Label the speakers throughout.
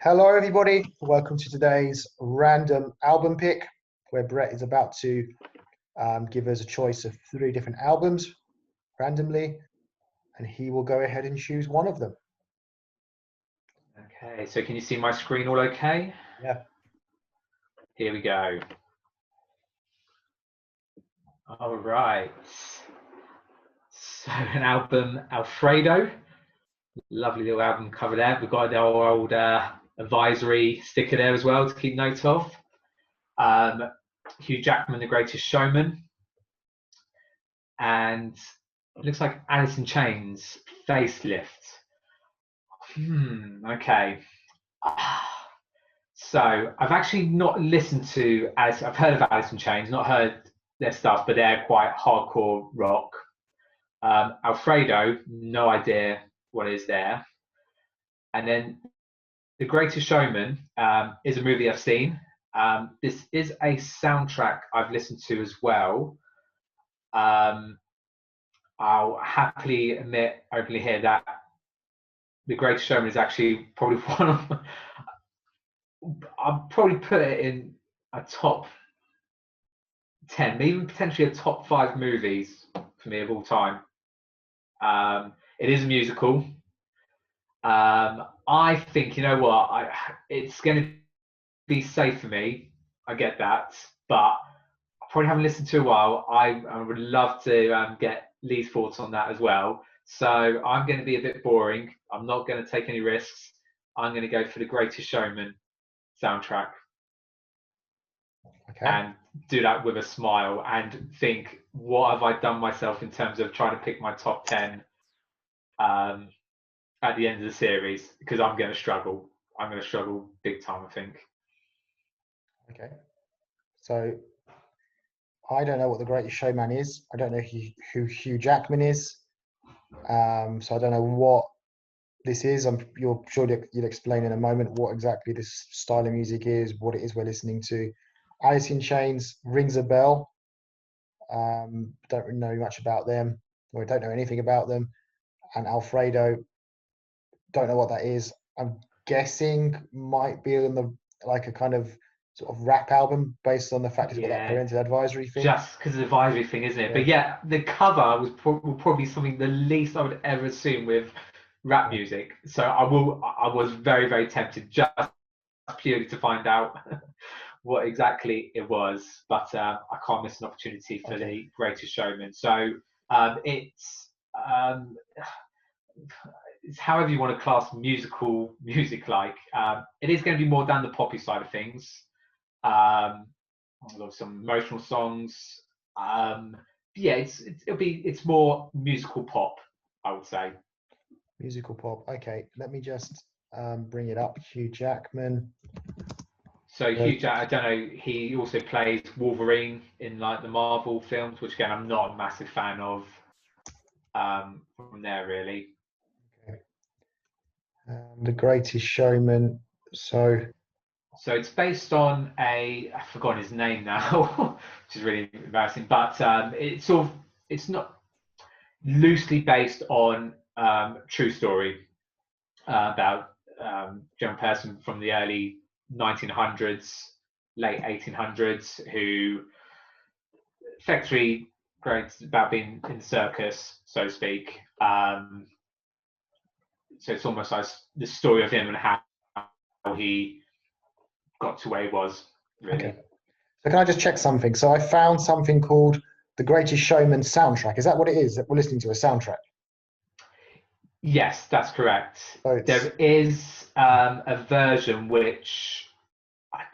Speaker 1: Hello, everybody. Welcome to today's random album pick, where Brett is about to give us a choice of 3 different albums randomly, and he will go ahead and choose one of them.
Speaker 2: Okay, so can you see my screen all okay?
Speaker 1: Yeah.
Speaker 2: Here we go. All right. So an album, Alfredo. Lovely little album cover there. We've got our old advisory sticker there as well to keep note of. Hugh Jackman, The Greatest Showman. And it looks like Alice in Chains, Facelift. Okay. So I've actually not listened to Alice. I've heard of Alice in Chains, not heard their stuff, but they're quite hardcore rock. Alfredo, no idea what is there. And then The Greatest Showman is a movie I've seen. This is a soundtrack I've listened to as well. I'll happily admit openly here that The Greatest Showman is actually probably one of. I'll probably put it in a top 10, maybe potentially a top 5 movies for me of all time. It is a musical. I think, you know what, it's going to be safe for me. I get that, but I probably haven't listened to a while. I would love to get Lee's thoughts on that as well. So I'm going to be a bit boring. I'm not going to take any risks. I'm going to go for The Greatest Showman soundtrack.
Speaker 1: Okay.
Speaker 2: And do that with a smile and think, what have I done myself in terms of trying to pick my top 10 at the end of the series? Because I'm going to struggle. I'm going to struggle big time, I think.
Speaker 1: Okay. So I don't know what The Greatest Showman is. I don't know who Hugh Jackman is. So I don't know what this is. You're sure you'll explain in a moment what exactly this style of music is, what it is we're listening to. Alice in Chains rings a bell. Don't really know much about them, or don't know anything about them. And Alfredo, don't know what that is. I'm guessing might be in like a kind of sort of rap album based on the fact it's got that parental advisory thing.
Speaker 2: Just because of the advisory thing, isn't it? Yeah. But yeah, the cover will probably something the least I would ever assume with rap music. So I was very, very tempted just purely to find out what exactly it was, but I can't miss an opportunity for The Greatest Showman. So it's however you want to class music like. It is going to be more down the poppy side of things. Some emotional songs. Yeah, it's more musical pop, I would say.
Speaker 1: Musical pop. Okay, let me just bring it up. Hugh Jackman.
Speaker 2: So Hugh Jackman, I don't know. He also plays Wolverine in like the Marvel films, which again I'm not a massive fan of. From there, really.
Speaker 1: Okay. The Greatest Showman. So
Speaker 2: it's based on I've forgotten his name now, which is really embarrassing. But it's not loosely based on true story about young person from the early 1900s, late 1800s, who effectively about being in the circus, so to speak. So it's almost like the story of him and how he got to where he was, really.
Speaker 1: Okay. So can I just check something? So I found something called The Greatest Showman soundtrack. Is that what it is? That we're listening to a soundtrack?
Speaker 2: Yes, that's correct. There is a version which I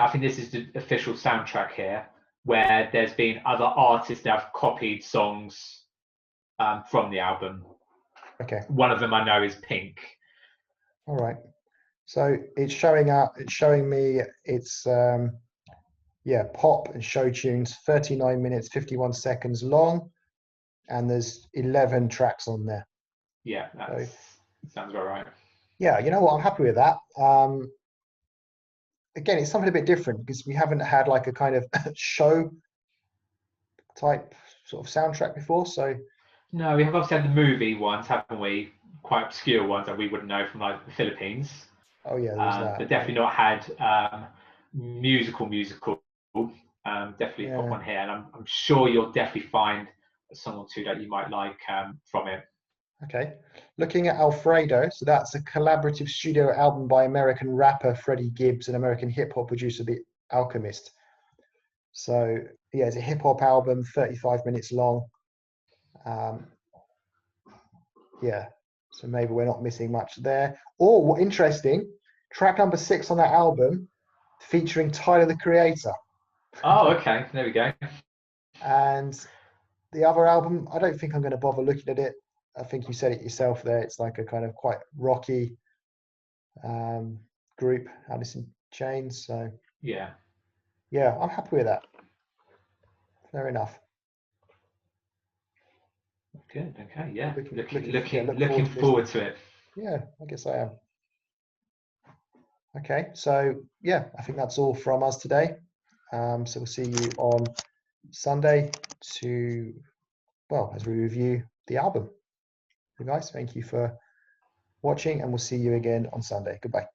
Speaker 2: think this is the official soundtrack here, where there's been other artists that have copied songs from the album.
Speaker 1: Okay.
Speaker 2: One of them I know is Pink.
Speaker 1: All right. So it's showing me it's pop and show tunes, 39 minutes 51 seconds long, and there's 11 tracks on there.
Speaker 2: Yeah, that sounds about right.
Speaker 1: Yeah, you know what, I'm happy with that. Again, it's something a bit different because we haven't had like a kind of show type sort of soundtrack before. So
Speaker 2: no, we have obviously had the movie ones, haven't we? Quite obscure ones that we wouldn't know from like the Philippines.
Speaker 1: Oh yeah, there was that.
Speaker 2: but definitely not had musical. Definitely pop
Speaker 1: Yeah.
Speaker 2: on here, and I'm sure you'll definitely find a song or two that you might like from it.
Speaker 1: Okay. Looking at Alfredo, so that's a collaborative studio album by American rapper Freddie Gibbs and American hip hop producer The Alchemist. So yeah, it's a hip hop album, 35 minutes long. Yeah, so maybe we're not missing much there. Or what interesting, track number 6 on that album, featuring Tyler the Creator.
Speaker 2: Oh, okay, there we go.
Speaker 1: And the other album, I don't think I'm going to bother looking at it. I think you said it yourself there. It's like a kind of quite rocky group, Alice in Chains. So
Speaker 2: Yeah.
Speaker 1: yeah, I'm happy with that. Fair enough.
Speaker 2: Good. Okay. Yeah.
Speaker 1: Look
Speaker 2: Looking forward
Speaker 1: listening.
Speaker 2: to it.
Speaker 1: Yeah, I guess I am. Okay, so yeah, I think that's all from us today. So we'll see you on Sunday as we review the album. So guys, thank you for watching, and we'll see you again on Sunday. Goodbye.